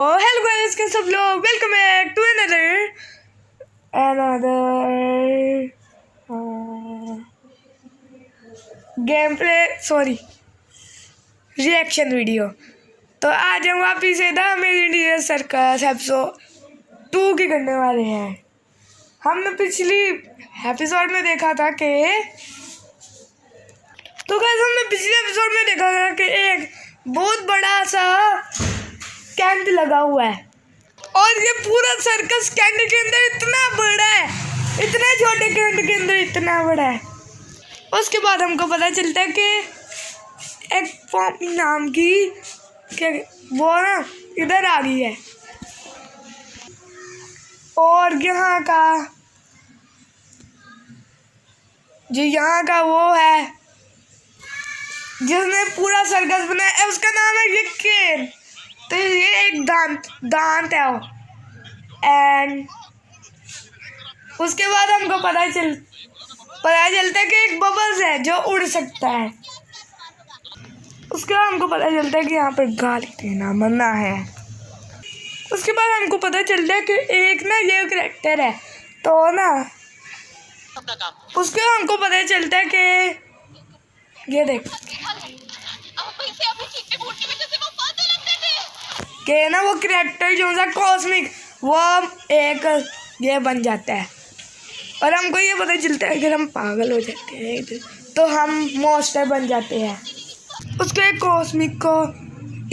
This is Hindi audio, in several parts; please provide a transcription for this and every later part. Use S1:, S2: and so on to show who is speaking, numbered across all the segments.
S1: हेलो गाइस, कैसे सब लोग। Welcome back to another game play reaction video. तो आज हम वापिस से the amazing dear circus episode 2 की करने वाले हैं। हमने पिछली एपिसोड में देखा था कि एक बहुत बड़ा सा कैंप लगा हुआ है और ये पूरा सर्कस कैंप के अंदर इतना बड़ा है, इतने छोटे कैंप के अंदर इतना बड़ा है। उसके बाद हमको पता चलता है कि एक पॉमी नाम की वो ना इधर आ गई है और यहाँ का वो है जिसने पूरा सर्कस बनाया है, उसका नाम है यक्केन। तो ये एक दांत है एंड उसके बाद हमको पता चलता है कि एक बबल्स है जो उड़ सकता है। उसके बाद हमको पता चलता है कि यहाँ पर गाली देना मना है। उसके बाद हमको पता चलता है कि एक ना ये कैरेक्टर है, तो ना उसके बाद हमको पता चलता है कि ये देख कि ना वो कैरेक्टर जो सा कॉस्मिक वो एक ये बन जाता है और हमको ये पता चलता है अगर हम पागल हो जाते हैं तो हम मॉन्स्टर बन जाते हैं। उसको एक कॉस्मिक को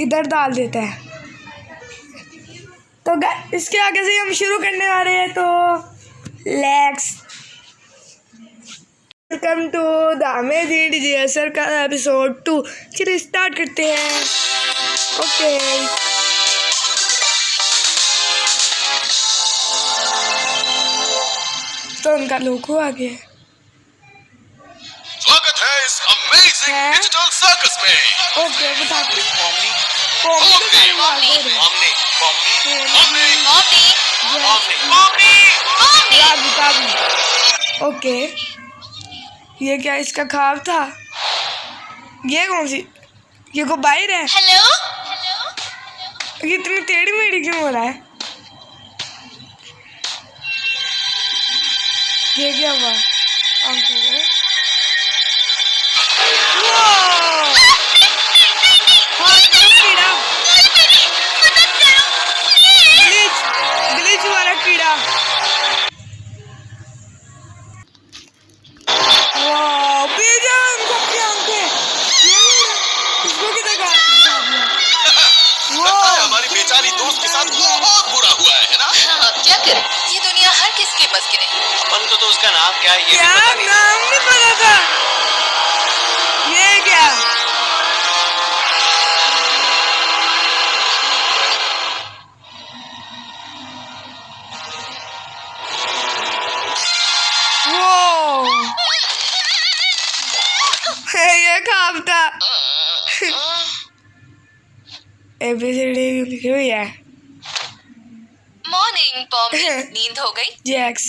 S1: इधर डाल देता है। तो इसके आगे से हम शुरू करने वाले हैं। तो let's welcome to the amazing dear circus episode 2। चलिए स्टार्ट करते हैं। ओके तो उनका लोगो आ गया।
S2: स्वागत है इस अमेजिंग डिजिटल सर्कस में।
S1: ओके बताते ओके ये क्या इसका ख्वाब था? ये कौन सी ये को बाहर है?
S3: हेलो
S1: ये इतनी टेढ़ी मेढ़ी क्यों हो रहा है? ये क्या हुआ? ग्लिच वाला कीड़ा।
S2: हमारी बेचारी दोस्त के साथ बहुत बुरा हुआ है ना?
S3: क्या करें, ये दुनिया हर किसके बस की नहीं।
S2: अपन को तो उसका नाम क्या है ये
S1: क्या
S2: भी पता
S1: नाम नहीं पता था। ये क्या वो ये ख्वाब था। एपिसोड लिखी हुई है।
S3: मॉर्निंग पॉमी, नींद हो गई?
S1: जैक्स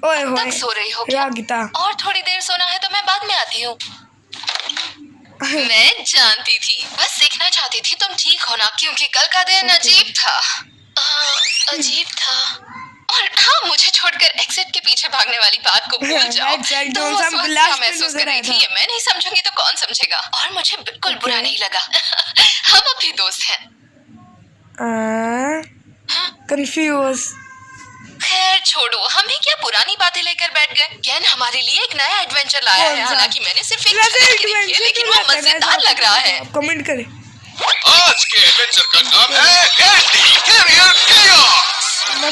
S1: ओए होए
S3: तक सो रही हो क्या?
S1: रागिता
S3: और थोड़ी देर सोना है तो मैं बाद में आती हूँ। मैं जानती थी, बस सीखना चाहती थी तुम ठीक हो ना, क्योंकि कल का दिन अजीब था। और हाँ, मुझे छोड़कर एग्जिट के पीछे भागने वाली बात को भूल जाओ। तुम उस वक्त क्या महसूस कर रही थी ये मैं नहीं समझूंगी तो कौन समझेगा। और मुझे बिल्कुल बुरा नहीं लगा। हम अब भी दोस्त हैं।
S1: कंफ्यूज।
S3: खैर छोड़ो, हम ही क्या पुरानी बातें लेकर बैठ गए। केन हमारे लिए एक नया एडवेंचर लाया है। हालांकि मैंने सिर्फ एक झलक देखी है, लेकिन वो मजेदार लग रहा है।
S1: कमेंट करें।
S2: आज के एडवेंचर का नाम है कैंडी कैरियर केओस। और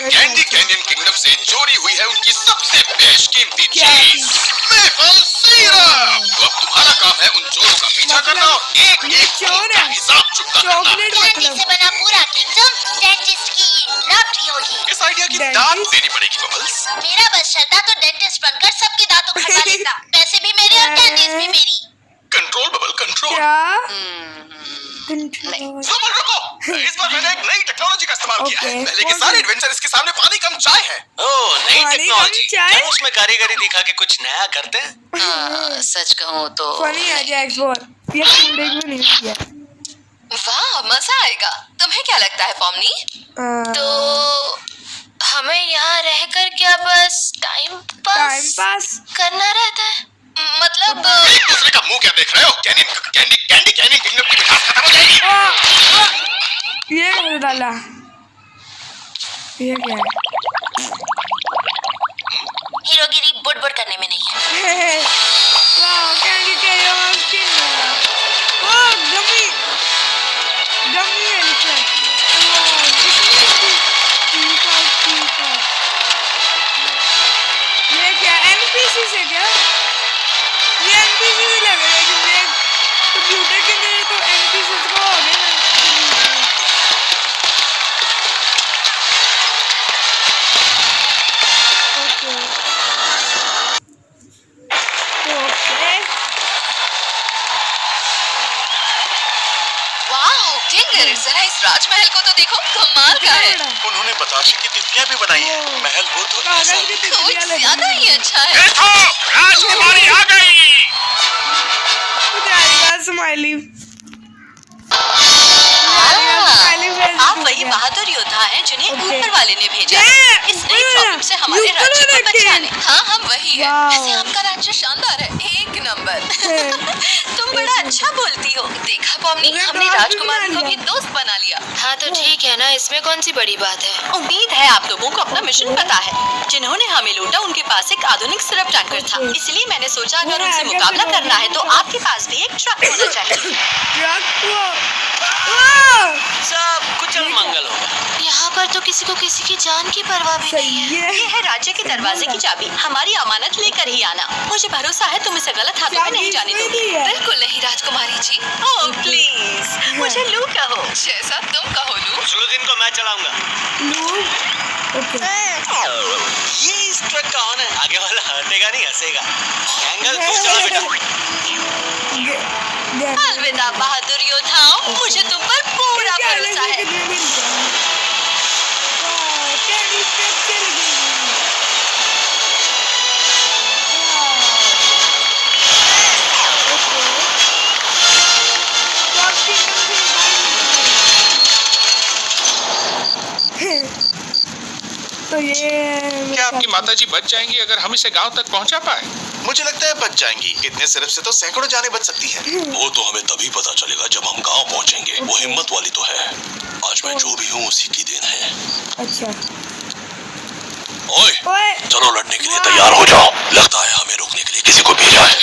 S2: कैंडी कैनियन किंगडम से चोरी हुई है उनकी सबसे बेशकीमती चीज, मेपल सिरप। तो अब तुम्हारा काम है उन चोरों का पीछा करना और एक चोर का हिसाब चुकता करना।
S3: कैंडी से बना पूरा किंगडम डेंटिस्ट की लॉटरी होगी।
S2: इस आइडिया की दाद देनी पड़ेगी बबल्स।
S3: मेरा बस चलता तो डेंटिस्ट बनकर सबके दांतों को हटा लेता। पैसे भी मेरे और कैंडीज भी मेरी।
S2: Control bubble control. सबर रखो, इस बार मैंने एक नई टेक्नोलॉजी का इस्तेमाल किया है। पहले के सारे एडवेंचर इसके सामने पानी कम चाय है। ओह, नई टेक्नोलॉजी। क्या उसमें कारीगरी दिखा के कुछ नया करते हैं?
S3: सच कहूँ तो
S1: फनी है जैक्स बहुत। ये नहीं किया।
S3: वाह, मजा आएगा। तुम्हें क्या लगता है पॉमनी?
S4: तो हमें यहाँ रहकर क्या बस टाइम पास करना रहता है?
S3: मतलब
S2: एक दूसरे का मुंह क्या देख रहे हो? कैंडी किंगडम की मिठास खत्म हो जाएगी।
S1: ये क्या डाला? ये क्या है?
S4: हीरोगिरी बुड़ करने में नहीं है।
S1: वाह, कैंडी केओस किंगडम। ओह, गमी एलिफेंट। वाह, ये क्या एनपीसी से क्या? ये एनपीसी से लग रहा है क्योंकि कंप्यूटर के अंदर तो एनपीसी को हो गया ना।
S3: जरा इस राजमहल को तो देखो, कमाल का है।
S2: उन्होंने बताशे की तितलियां भी बनाई है। महल हो तो ऐसा
S3: कुछ ज्यादा ही अच्छा है।
S2: देखो, राजकुमारी आ गई।
S1: स्माइली।
S3: आप वही बहादुर योद्धा हैं जिन्हें ऊपर वाले ने भेजा है इस नई प्रॉब्लम से हमारे राज्य को बचाने। हाँ, हम वही है। वैसे आपका राज्य शानदार है, एक नंबर। तुम बड़ा अच्छा बोलती हो। देखा पॉमनी, हमने राजकुमारी को भी दोस्त बना लिया।
S4: हाँ तो ठीक है ना, इसमें कौन सी बड़ी बात है।
S3: उम्मीद है आप लोगों को अपना मिशन पता है। जिन्होंने हमें लूटा उनके पास एक आधुनिक सिरप टैंकर था, इसलिए मैंने सोचा अगर उनसे मुकाबला करना है तो आपके पास भी एक ट्रक होना चाहिए।
S5: सब कुशल मंगल होगा।
S4: यहाँ पर तो किसी को किसी की जान की परवाह भी नहीं है।
S3: ये है राज्य के दरवाजे की चाबी, हमारी अमानत लेकर ही आना। मुझे भरोसा है तुम इसे गलत हाथों में नहीं जाने दोगे। बिल्कुल नहीं राजकुमारी जी। ओह प्लीज, मुझे लू कहो, जैसा तुम कहो लू।
S5: सुलुदीन को मैं चलाऊंगा। ये इस ट्रक का ऑन है, आगे वाला हटेगा नहीं हंसेगा। एंगल तू चला बेटा।
S3: अलविदा बहादुर योद्धाओं, मुझे तुम पर पूरा भरोसा है।
S1: तो ये
S6: क्या आपकी माताजी बच जाएंगी अगर हम इसे गांव तक पहुंचा पाए?
S2: मुझे लगता है बच जाएंगी। इतने सिर्फ से तो सैकड़ों जाने बच सकती है।
S7: वो तो हमें तभी पता चलेगा जब हम गांव पहुंचेंगे। वो हिम्मत वाली तो है। आज मैं जो भी हूँ उसी की देन है।
S1: अच्छा।
S7: ओए, चलो लड़ने के लिए तैयार हो जाओ। लगता है हमें रोकने के लिए किसी को भेजा है।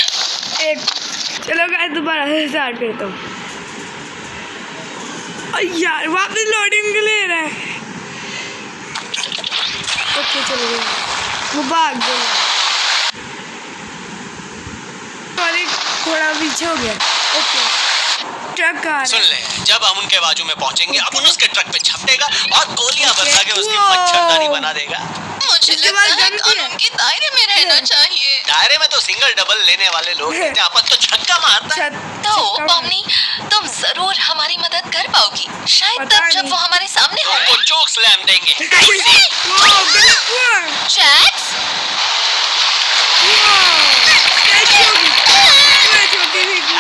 S1: चलो गाइस, दोबारा से स्टार्ट करता हूँ। यार वापस लोडिंग के लिए रहा है। ओके चलो गए, वो भाग गया। सॉरी, थोड़ा पीछे हो गया। ओके, ट्रक आ
S5: सुन ले, जब हम उनके बाजू में पहुंचेंगे अपन उसके ट्रक पे झपटेगा और गोलियां बरसा के उसकी मच्छरदानी बना देगा।
S3: मुझे लगता है कानून के दायरे में रहना चाहिए।
S5: दायरे में तो सिंगल डबल लेने वाले लोग रहते हैं, अपन तो छक्का मारता है।
S3: तो पॉमनी, तुम जरूर हमारी मदद कर पाओगी, शायद तब जब वो हमारे सामने हो।
S5: वो चोक स्लैम देंगे।
S3: जैक्स,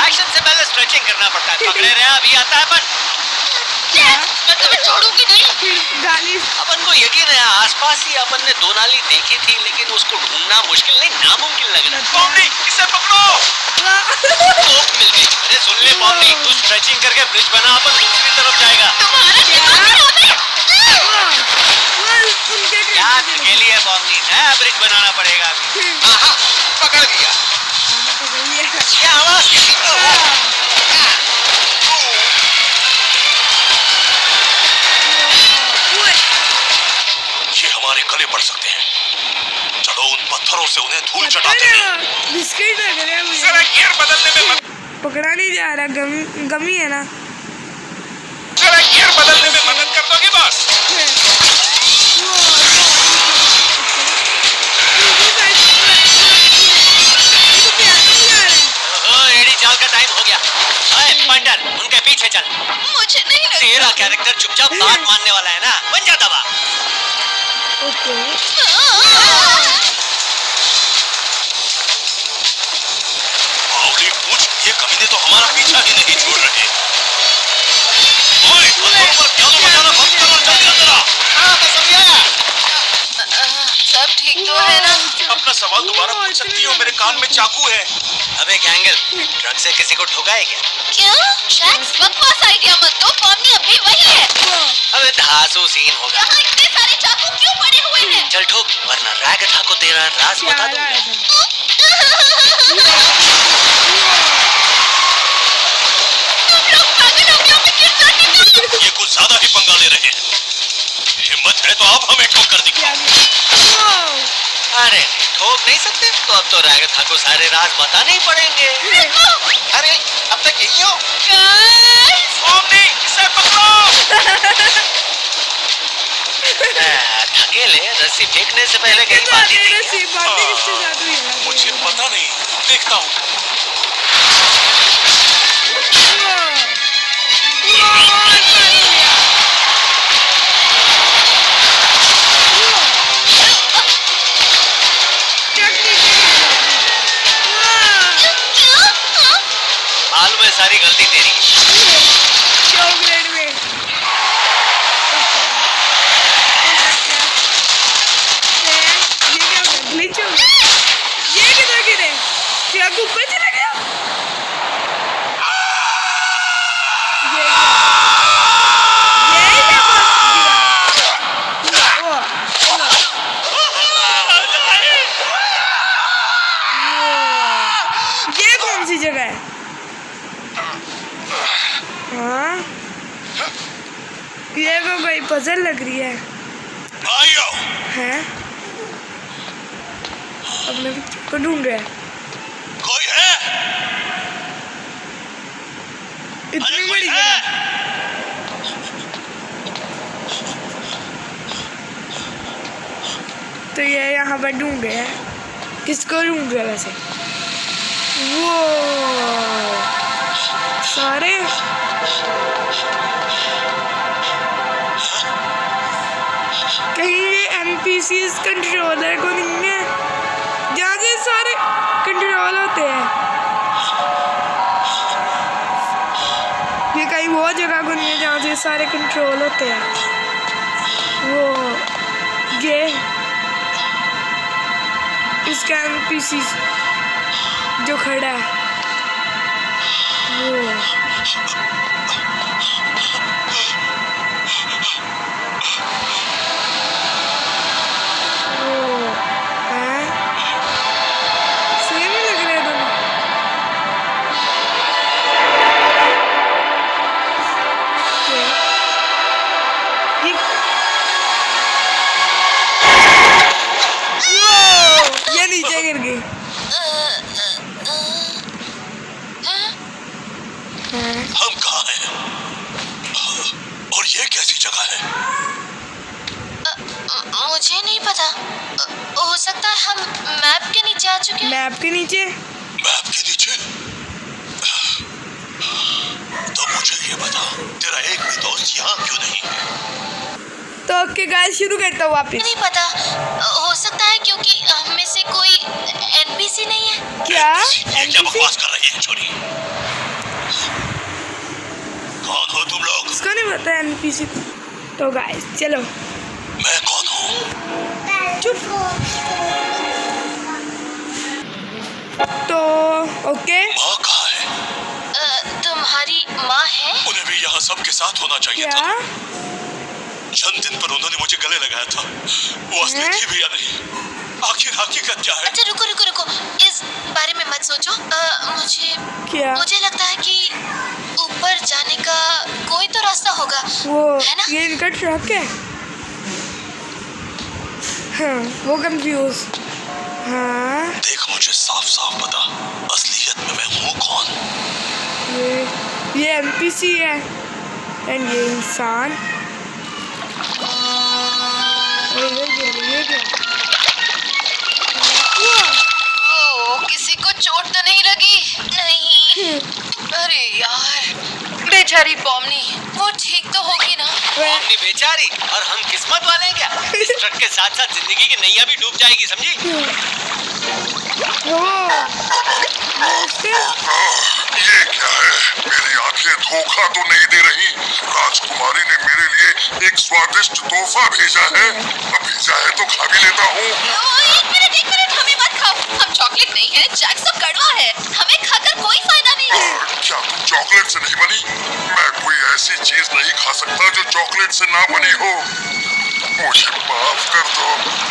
S5: एक्शन से पहले स्ट्रेचिंग करना पड़ता है। पकड़े रहे, अभी आता है अपन।
S3: मैं तुम्हें छोड़ूंगी नहीं।
S5: अपन को यकीन है आसपास ही अपन ने दो नाली देखी थी, लेकिन उसको ढूंढना मुश्किल नहीं नामुमकिन लग रहा है। पॉमनी, इसे पकड़ो। तोप मिल गई। अरे सुन ले पॉमनी, तू स्ट्रेचिंग करके ब्रिज बना, अपन दूसरी तरफ जाएगा।
S3: तुम्हारा दिमाग खराब है।
S5: क्या अकेली है पॉमनी, नया ब्रिज बनाना पड़ेगा अभी।
S2: आहा, पकड़ लिया।
S5: क्या आवाज की?
S7: ये हमारे गले पड़ सकते हैं। चलो उन पत्थरों से उन्हें धूल चटाते हैं।
S1: बिस्किट लग रहे हैं मुझे।
S6: जरा गियर बदलने में
S1: पकड़ा नहीं जा रहा, गमी है ना।
S6: जरा गियर बदलने में मदद कर दोगे बॉस?
S5: एडी चाल का टाइम हो गया। अरे पंडल, उनके पीछे चल।
S3: मुझे नहीं लगता।
S5: तेरा कैरेक्टर चुपचाप बात मानने वाला है ना, बन जा दबा।
S7: बावली पूछ, ये कमीने तो हमारा पीछा ही नहीं छोड़ रहे। ओए, पत्थरों पर क्या अपना सवाल दोबारा पूछ सकती हो, मेरे कान में चाकू है।
S5: अबे गैंगल, ट्रक से किसी को ठोका है क्या?
S4: क्या शैक्स बकवास आइडिया मत दो, पॉमनी अभी वही है।
S5: अबे धांसू सीन होगा।
S4: यहाँ इतने सारे चाकू क्यों पड़े हुए हैं?
S5: चल ठोक, वरना रैगठा को तेरा राज बता दूंगा।
S4: तुम लोग पागल हो गए हो, मैं गिर जाती।
S7: ये कुछ ज्यादा ही पंगा ले रहे हैं। हिम्मत है तो आप हमें ठोकर दिखाओ।
S5: अरे ठोक नहीं सकते तो अब तो रैगठा को सारे राज बताने ही पड़ेंगे।
S7: अरे अब तक यही हो।
S4: गाइस,
S7: पॉमनी, इसे पकड़ो।
S5: धकेले रस्सी फेंकने से पहले कहीं बात थी क्या?
S7: मुझे पता नहीं, देखता हूँ।
S5: मालूम है सारी गलती तेरी।
S1: ये कौन सी जगह है? हाँ, ये तो कोई पजल लग रही है।
S7: आइयो।
S1: हैं? अब मैं को ढूंढ रहा है।
S7: कोई है?
S1: इतनी बड़ी जगह। तो ये यहाँ पर ढूंढ रहे हैं। किसको ढूंढ रहे हैं वैसे? वो सारे कहीं ये NPCs कंट्रोलर को नहीं है जहाँ से सारे कंट्रोल होते हैं। ये कहीं वो जगह को नहीं है जहाँ से सारे कंट्रोल होते हैं। वो ये इसका NPCs जो खड़ा है वो है। सेम ही लग रहे हैं दोनों। ये नीचे गिर गई।
S7: हम कहाँ हैं? और ये कैसी जगह है?
S4: मुझे नहीं पता, हो सकता है हम मैप के नीचे आ चुके हैं।
S1: मैप के नीचे?
S7: मैप के नीचे? तो मुझे ये बता, तेरा एक भी दोस्त यहाँ क्यों नहीं है?
S1: तो ओके गाइस, शुरू करता हूँ वापस।
S4: नहीं पता, हो सकता है क्योंकि हम में से कोई NPC नहीं है।
S1: क्या?
S7: ये क्या बकवास कर रही है छोरी? कौन हो तुम लोग?
S1: इसको नहीं पता NPC। तो गाइस चलो।
S7: मैं कौन हूँ?
S1: चुप। तो ओके।
S7: माँ कहाँ है?
S4: तुम्हारी माँ है?
S7: उन्हें भी यहाँ सबके साथ होना चाहिए
S1: क्या?
S7: था। जन्मदिन पर उन्होंने मुझे गले लगाया था। वो असली थी भी या नहीं? आखिर हकीकत क्या है?
S4: अच्छा रुको रुको रुको, इस बारे में मत सोचो।
S1: क्या?
S4: मुझे लगता है कि ऊपर जाने का कोई तो रास्ता होगा,
S1: वो
S4: है ना?
S1: ये इनका ट्रक है। हाँ, वो कंफ्यूज। हाँ,
S7: देख मुझे साफ साफ बता, असलियत में मैं हूँ कौन?
S1: ये NPC है एंड ये इंसान।
S3: किसी को चोट तो नहीं लगी?
S4: नहीं।
S3: अरे यार, बेचारी पॉमनी, वो ठीक तो होगी ना?
S5: पॉमनी बेचारी और हम किस्मत वाले हैं क्या? इस ट्रक के साथ साथ जिंदगी की नैया भी डूब जाएगी, समझी?
S7: ये क्या है? मेरी आंखें धोखा तो नहीं दे रही। राजकुमारी ने मेरे लिए एक स्वादिष्ट तोहफा भेजा है। अब भेजा है तो खा भी लेता हूँ।
S4: एक मिनट, हमें मत
S3: हम चॉकलेट नहीं है, जैक्स तो कड़वा है, हमें खाकर कोई फायदा नहीं है।
S7: क्या तुम चॉकलेट से नहीं बनी? मैं कोई ऐसी चीज नहीं खा सकता जो चॉकलेट से ना बनी हो। मुझे माफ कर दो।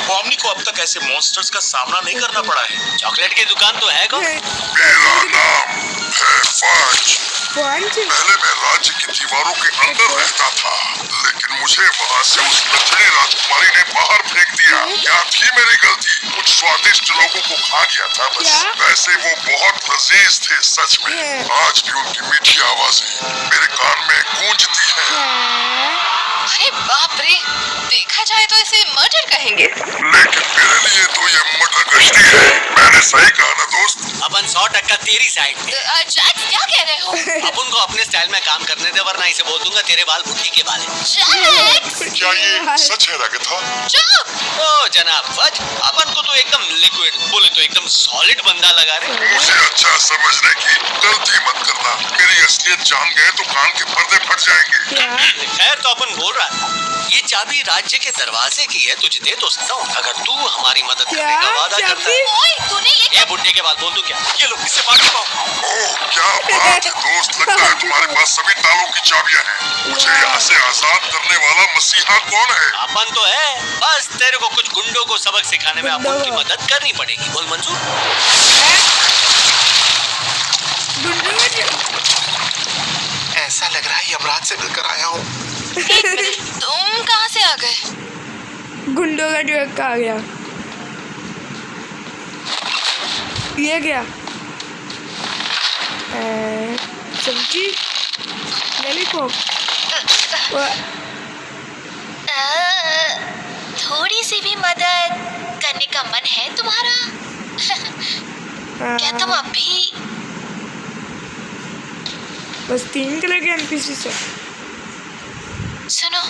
S6: पॉमनी को अब तक ऐसे मॉन्स्टर्स का सामना नहीं करना पड़ा है।
S5: चॉकलेट की दुकान तो है कौन?
S7: मेरा नाम है फज। पहले मैं राज्य की दीवारों के अंदर रहता था, लेकिन मुझे वहाँ से उस लंगड़ी राजकुमारी ने बाहर फेंक दिया। क्या थी मेरी गलती? कुछ स्वादिष्ट लोगों को खा गया था बस। वैसे वो बहुत लजीज थे सच में। आज भी उनकी मीठी आवाजें मेरे कान में गूंजती है।
S3: अरे बाप रे, देखा जाए तो इसे मर्डर कहेंगे।
S7: लेकिन मेरे लिए तो ये मटर गश्ती है। मैंने सही कहा ना दोस्त?
S5: अपन 100% तेरी साइड में।
S3: जैक्स क्या कह रहे हो?
S5: अपन को अपने स्टाइल में काम करने दे, वरना इसे बोल दूंगा तेरे बाल बुद्धि के बाल हैं।
S3: जैक्स
S7: क्या ये सच है रागिथा?
S3: चुप।
S5: ओ जनाब फज, अपन को तो एकदम लिक्विड, बोले तो एकदम सॉलिड बंदा लगा रहे।
S7: मुझे अच्छा समझने की गलती मत करना। मेरी असलियत जान गए तो कान के पर्दे फट जाएंगे।
S5: खैर तो अपन बोल रहा था, ये चाबी राज्य के दरवाजे की है, तुझे दे तो सकता हूँ अगर तू हमारी मदद करने का वादा करता है।
S3: ओए, तूने ये
S5: बुड्ढे के बाद बोल दूं क्या? ये लो, इससे मार चुका हूँ।
S7: ओह क्या बात है दोस्त, लगता है तुम्हारे पास सभी तालों की चाबियां हैं। मुझे यहाँ से आजाद करने वाला मसीहा कौन है?
S5: अपन तो है, बस तेरे को कुछ गुंडों को सबक सिखाने में अपन की मदद करनी पड़ेगी। बोल मंजूर?
S6: ऐसा लग रहा है यमराज से मिलकर आया हूँ।
S3: एक मिनट, तुम कहाँ से आ गए?
S1: गुंडों का ट्रक आ गया। ये क्या? सब्जी, लॉलीपॉप।
S4: थोड़ी सी भी मदद करने का मन है तुम्हारा? क्या तुम अभी?
S1: बस 3 कलर के एनपीसी से।
S4: सुनो,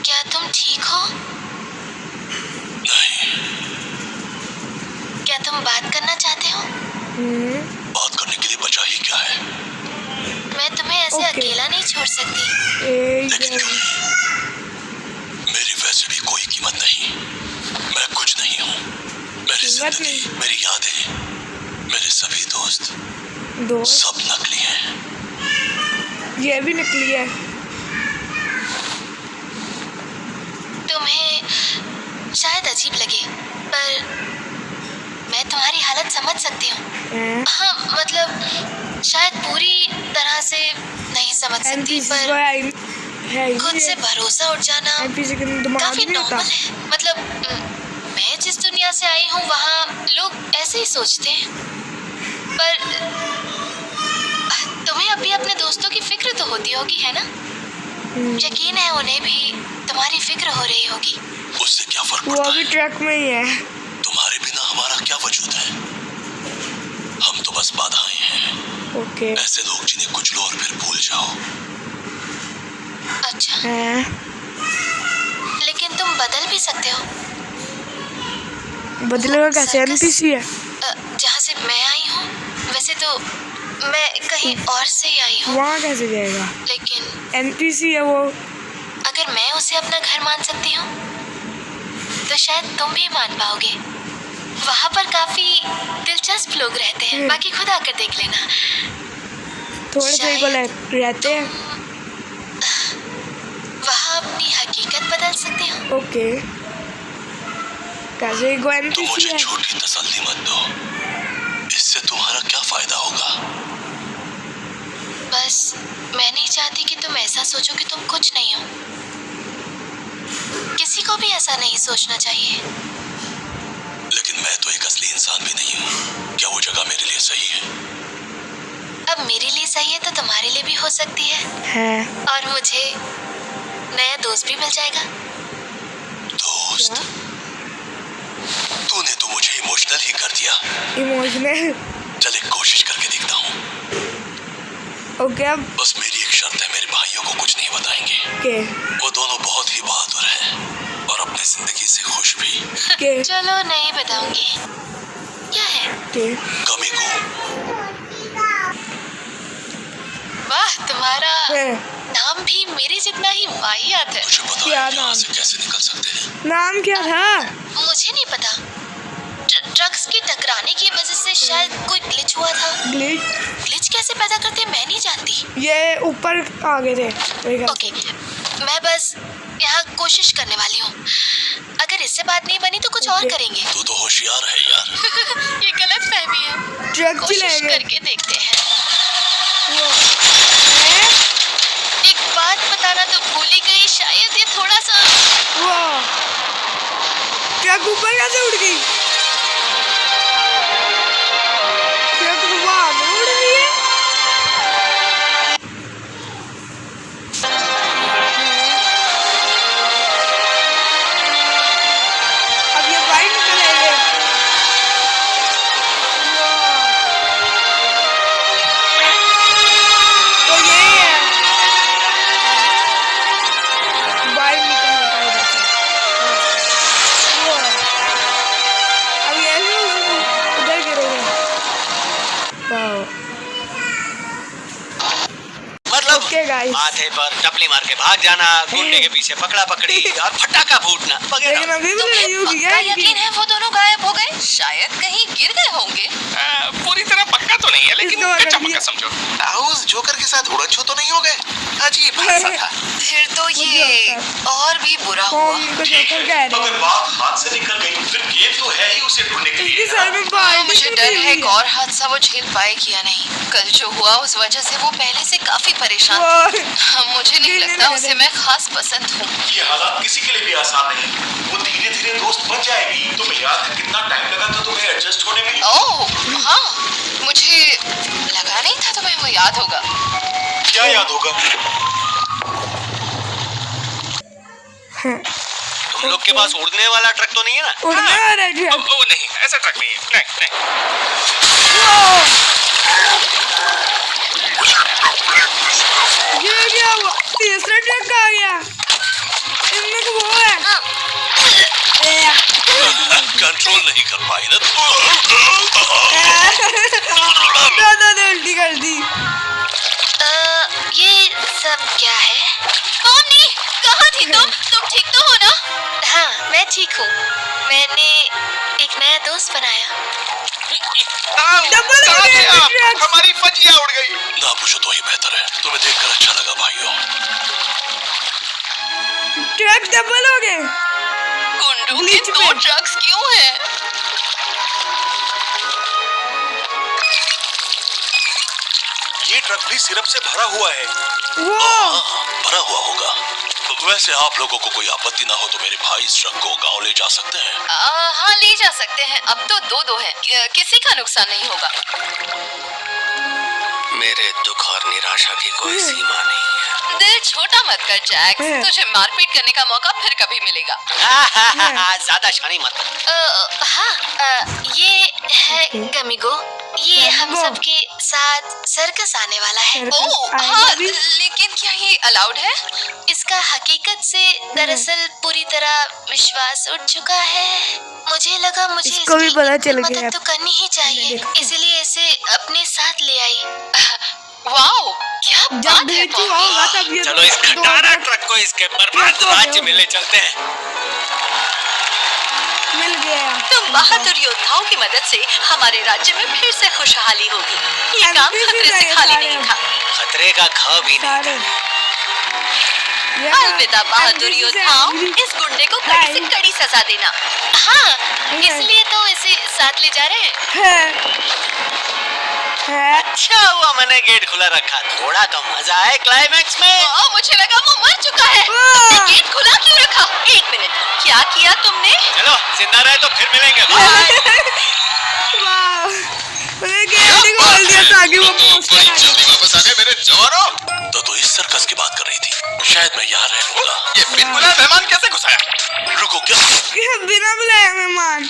S4: क्या तुम ठीक हो? क्या तुम बात करना चाहते हो?
S7: बात करने के लिए बचा ही क्या है?
S4: मैं तुम्हें ऐसे अकेला नहीं छोड़ सकती।
S7: लेकिन मेरी वैसे भी कोई कीमत नहीं। मैं कुछ नहीं हूँ। मेरी जिंदगी, मेरी यादें, मेरे सभी दोस्त सब नकली हैं।
S1: ये भी नकली है।
S4: तुम्हें शायद अजीब लगे, पर मैं तुम्हारी हालत समझ सकती हूँ। हाँ, मतलब शायद पूरी तरह से नहीं समझ सकती, पर खुद से भरोसा उठ जाना काफी नॉर्मल है। मतलब मैं जिस दुनिया से आई हूँ वहाँ लोग ऐसे ही सोचते हैं, पर तुम्हें अभी अपने दोस्तों की फिक्र तो होती होगी, है ना? यकीन है उन्हें भी तुम्हारी फिक्र हो रही होगी।
S7: उससे क्या फर्क
S1: वो
S7: पड़ता
S1: अभी
S7: है?
S1: ट्रक में ही है।
S7: तुम्हारे बिना हमारा क्या वजूद है? हम तो बस बाधाएं हैं।
S1: ओके।
S7: ऐसे लोग जिन्हें कुछ लो और फिर भूल जाओ।
S4: अच्छा, लेकिन तुम बदल भी सकते हो।
S1: बदलेगा कैसे? एनपीसी है।
S4: जहाँ से मैं आई हूँ, वैसे तो मैं कहीं और से ही आई हूँ।
S1: वहाँ कैसे जाएगा?
S4: लेकिन
S1: एनपीसी है वो।
S4: अगर मैं उसे अपना घर मान सकती हूँ, तो शायद तुम भी मान पाओगे। वहाँ पर काफी दिलचस्प लोग रहते हैं, बाकी खुद आकर देख लेना।
S1: थोड़े से को रहते हैं।
S4: वहाँ अपनी हकीकत बदल सकते हो।
S1: ओके। कैसे को
S7: तुम
S1: एनपीसी
S7: मुझे
S1: है?
S7: झूठी तसल्ली मत दो। इससे तुम्हारा क्या फायदा होगा?
S4: बस मैं नहीं चाहती कि तुम ऐसा सोचो कि तुम कुछ नहीं हो। किसी को भी ऐसा नहीं सोचना चाहिए।
S7: लेकिन मैं तो एक असली इंसान भी नहीं हूँ। क्या वो जगह मेरे लिए सही है?
S4: अब मेरे लिए सही है तो तुम्हारे लिए भी हो सकती है। और मुझे नया दोस्त भी मिल जाएगा।
S7: दोस्त? तूने तो मुझे इमोशनल ही कर दिया।
S1: इमोशनल?
S7: चल एक कोशिश करके देखता हूँ।
S1: ओके। अब
S7: बस मेरी एक शर्त है, मेरे भाइयों को कुछ नहीं बताएंगे।
S1: के?
S7: वो दोनों बहुत ही बहादुर हैं और अपनी जिंदगी से खुश भी।
S1: के?
S4: चलो नहीं बताऊंगी। क्या है?
S1: के?
S7: कमी को।
S4: वाह, तुम्हारा नाम भी मेरे जितना ही वाहियात है।
S7: मुझे पता
S1: क्या
S7: है यहाँ
S1: नाम?
S7: से कैसे निकल सकते हैं।
S1: नाम क्या था?
S4: मुझे नहीं पता। ट्रक्स की टकराने की वजह से शायद कोई ग्लिच हुआ था। ग्लिच कैसे पैदा करते मैं नहीं जानती।
S1: ये ऊपर आ गए थे।
S4: ओके, मैं बस यहाँ कोशिश करने वाली हूँ। अगर इससे बात नहीं बनी तो कुछ और करेंगे।
S2: तू तो होशियार है यार।
S4: ये गलत फहमी है।
S1: ट्रक
S4: कोशिश
S1: चलाएंगे।
S4: करके देखते हैं। एक बात बताना तो भूल ही गई, शायद ये थोड़ा सा।
S1: ट्रक ऊपर कैसे उड़ गई? ट्रक वहाँ में उड़ रही है। अब ये बाइक निकलेंगे। तो ये है बाइक निकलने का इधर से। अब ये उधर गिरेंगे।
S5: मतलब
S1: Okay, guys.
S5: माथे पर टपली मार के भाग जाना, गुंडे के पीछे पकड़ा पकड़ी और फटाका फूटना वगैरह।
S1: लेकिन अभी भी लड़ाई होगी
S3: क्या यकीन है वो दोनों गायब हो गए? शायद कहीं गिर गए होंगे।
S6: पूरी तरह पक्का तो नहीं है, लेकिन
S1: इसको
S6: कच्चा
S1: अगर
S6: पक्का समझो। हाउस जोकर के साथ उड़न-छू तो नहीं हो गए? अजीब हादसा था।
S3: फिर तो ये और भी बुरा हुआ।
S1: इनको जोकर कह रहे हैं।
S8: बात हाथ से निकल गई फिर गेम तो है ही उसे ढूंढने के लिए।
S1: इसके सर में बाल्टी
S3: मुझे
S1: टूटी
S3: डर है
S1: हुई
S3: एक और हादसा वो झेल पाएगी या नहीं। कल जो हुआ उस वजह से वो पहले से काफी परेशान थी। मुझे नहीं लगता उसे मैं खास पसंद हूँ।
S8: ये हालात किसी के लिए भी आसान नहीं। वो धीरे धीरे दोस्त बन जाएगी। तुम्हें याद है कितना टाइम लगा था तुम्हें एडजस्ट होने में?
S3: ओह हाँ, मुझे लगा नहीं था तुम्हें वो याद होगा।
S8: क्या याद होगा?
S5: तुम लोग के पास उड़ने वाला ट्रक तो नहीं है ना?
S1: उड़ने वाला ट्रक।
S6: वो नहीं, ऐसा ट्रक नहीं है। नहीं।
S1: ये क्या हुआ? तीसरा ट्रक आ गया। इनमें को वो है।
S2: कंट्रोल नहीं कर पाई ना।
S1: दादा उल्टी कर दी।
S4: ये सब क्या है?
S3: मम्मी कहाँ थी तुम ठीक तो हो ना?
S4: हाँ, मैं ठीक हूँ। मैंने एक नया दोस्त बनाया।
S1: डबल हो गया ट्रक।
S6: हमारी फजिया उड़ गई।
S2: ना पूछो तो ही बेहतर है। तुम्हें देखकर अच्छा लगा भाइयों।
S1: ट्रक डबल हो गए।
S3: गुंडों के
S1: बीच
S3: दो
S1: में।
S3: ट्रक्स क्यों हैं?
S8: ये ट्रक भी सिरप से भरा हुआ है।
S1: वो
S2: भरा हुआ होगा। वैसे आप लोगों को कोई आपत्ति ना हो तो मेरे भाई इस ट्रक को गांव ले जा सकते हैं।
S3: हाँ ले जा सकते हैं। अब तो दो हैं। किसी का नुकसान नहीं होगा।
S5: मेरे दुख और निराशा की कोई सीमा नहीं है।
S3: दिल छोटा मत कर जैक्स, तुझे मारपीट करने का मौका फिर कभी मिलेगा।
S5: ज्यादा शानी मत।
S4: हाँ, ये है गमीगो। ये हम सब के साथ सर्कस आने वाला है।
S3: ओह हाँ, लेकिन क्या ये अलाउड है?
S4: इसका हकीकत से दरअसल पूरी तरह विश्वास उठ चुका है। मुझे लगा मुझे
S1: इसको भी
S4: इसकी
S1: पता चल गया।
S4: मदद तो करनी ही चाहिए, इसलिए इसे अपने साथ ले आई।
S3: वाओ क्या
S1: जब
S3: बात है
S1: भेजू होगा तब ये
S5: चलो इस खटारा ट्रक को इसके बर्बाद राज्य में ले चलते हैं।
S1: मिल गया।
S3: तुम बहादुर योद्धाओं की मदद से हमारे राज्य में फिर से खुशहाली होगी। ये काम खतरे से खाली नहीं था।
S5: खतरे का ख भी नहीं।
S1: सारे
S3: अलविदा बहादुर योद्धाओं, इस गुंडे को कड़ी से कड़ी सजा देना।
S4: हाँ, इसलिए तो इसे साथ ले जा रहे हैं।
S5: अच्छा हुआ मैंने गेट खुला रखा, थोड़ा तो मजा आए क्लाइमैक्स में।
S3: मुझे लगा वो मर चुका है। गेट खुला क्यों रखा? एक मिनट, क्या किया तुमने?
S5: चलो जिंदा रहे तो फिर मिलेंगे। बाय।
S1: वाह, मैंने गेट खोल दिया ताकि वो पोस्ट
S2: बड़ी जल्दी वापस आ गए मेरे जवानों। तो इस सर्कस की बात कर रही थी। शायद मैं यहाँ रह लूंगा।
S6: ये बिन बुलाए मेहमान कैसे घुसाया?
S2: रुको क्या?
S1: बिना बुलाए मेहमान।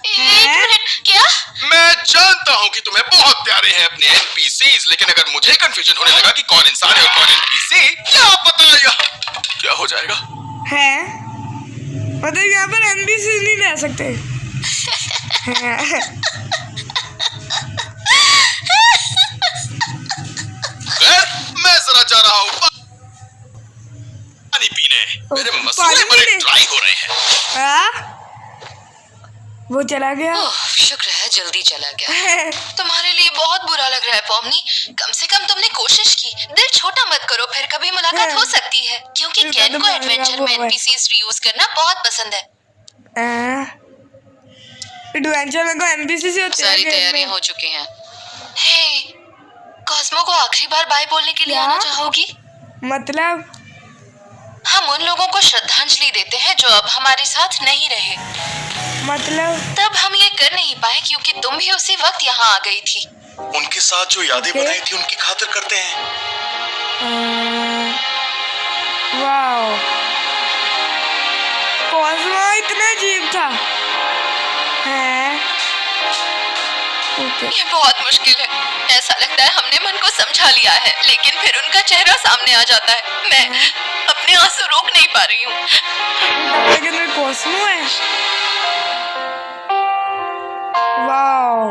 S3: एक मिनट, क्या?
S2: मैं जानता हूँ कि तुम्हें बहुत प्यारे हैं अपने NPCs, लेकिन अगर मुझे कंफ्यूजन होने लगा कि कौन इंसान है और कौन NPC, क्या पता यहाँ क्या हो जाएगा?
S1: है मतलब यहाँ पर NPC नहीं रह सकते।
S2: खैर, मैं जरा जा रहा हूँ पानी पीने। मेरे मसूड़े बड़े ड्राई हो रहे हैं।
S1: वो चला गया।
S3: ओह, शुक्र है जल्दी चला गया। तुम्हारे लिए बहुत बुरा लग रहा है पॉमनी। कम से कम तुमने कोशिश की। दिल छोटा मत करो, फिर कभी मुलाकात हो सकती है। क्योंकि केन को एडवेंचर में एनपीसीज रीयूज करना बहुत पसंद है।
S1: एडवेंचर में कोई एनपीसी से होते हैं?
S3: सारी तैयारियां हो चुकी हैं। हे, कॉस्मो को आखिरी बार बाय बोलने के लिए
S1: क्या?
S3: आना चाहोगी?
S1: मतलब
S3: हम उन लोगों को श्रद्धांजलि देते हैं जो अब हमारे साथ नहीं रहे। तब हम ये कर नहीं पाए क्योंकि तुम भी उसी वक्त यहाँ आ गई थी।
S8: उनके साथ जो यादें बनाई थी उनकी खातिर करते हैं।
S1: वाओ, कॉस्मो इतना अजीब था।
S3: ये बहुत मुश्किल है। ऐसा लगता है हमने मन को समझा लिया है, लेकिन फिर उनका चेहरा सामने आ जाता है। मैं अपने आंसू रोक नहीं पा रही हूँ।
S1: लेकिन कॉस्मो है। वाओ,